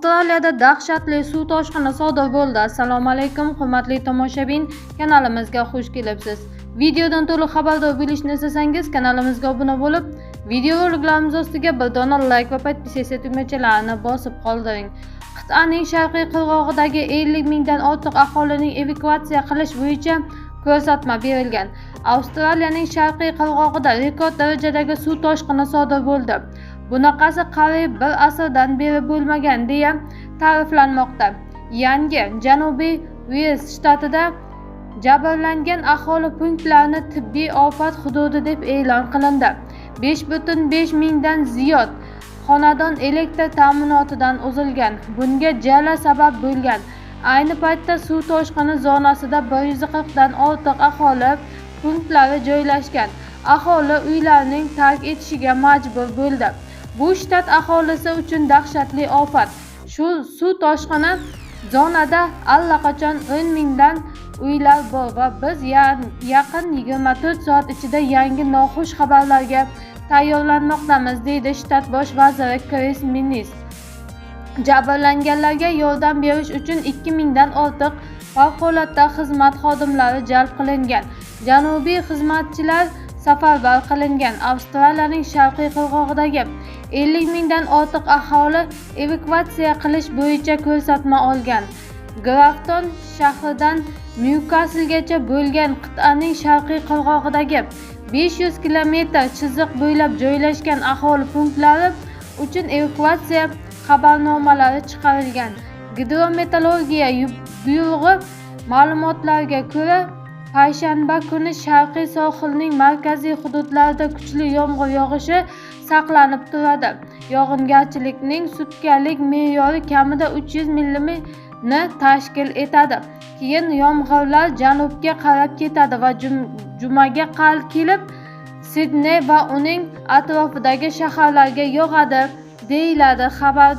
Avstraliyada dahshatli suv toshqini sodir bo'ldi. Assalomu alaykum, hurmatli tomoshabin, kanalimizga xush kelibsiz. Videodan to'liq xabardor bo'lishni istasangiz, kanalimizga obuna bo'lib, videoroliklarimiz ostiga bir dona like va podpisatsiya tugmachalarini bosib qoldiring. Qit'aning sharqiy qirg'og'idagi 50 mingdan ortiq aholining evakuatsiya qilish bo'yicha ko'rsatma berilgan. Avstraliyaning sharqiy qirg'og'ida rekord darajadagi suv toshqini sodir bo'ldi. Bunaqasi qariyb bir asrdan beri bo'lmagan deya ta'riflanmoqda. Yangi Janubiy Uels shtatida jabrlangan aholi punktlarini tibbiy ofat hududi deb e'lon qilindi. 5,5 mingdan ziyod xonadon elektr ta'minotidan uzilgan. Bunga jala sabab bo'lgan. Ayni paytda suv toshqini zonasida 140 dan ortiq aholi punktlari joylashgan. Aholi uylarining tark etishiga majbur bo'ldi. Bu shtat aholisi uchun dahshatli ofat. Shu suv toshqini zonada allaqachon 10 mingdan uylar bor va biz yaqin 24 soat ichida yangi noxush xabarlarga tayyorlanmoqdamiz, deydi shtat bosh vaziri Chris Minnis. Jabrlanganlarga yordam berish uchun 2 mingdan ortiq favqulodda xizmat xodimlari jalb qilingan. Janubiy xizmatchilar safarbar qilingan. Avstraliyaning sharqiy qirg'og'idagi 50 mingdan ortiq aholi evakuatsiya qilish bo'yicha ko'rsatma olgan. Grafton shahridan Nyukaslgacha bo'lgan qit'aning sharqiy qirg'og'idagi 500 kilometr chiziq bo'ylab joylashgan aholi punktlari uchun evakuatsiya xabarnomalari chiqarilgan. Gidrometeorologiya byuroi ma'lumotlariga ko'ra, payshanba kuni sharqiy sohilning markaziy hududlarida kuchli yomg'ir yog'ishi saqlanib turadi. Yog'ingarchilikning sutkalik me'yori kamida 300 mm ni tashkil etadi. Keyin yomg'irlar janubga qarab ketadi va jumaga kelib Sidney va uning atrofidagi shaharlarga yog'adi, deyiladi xabarda.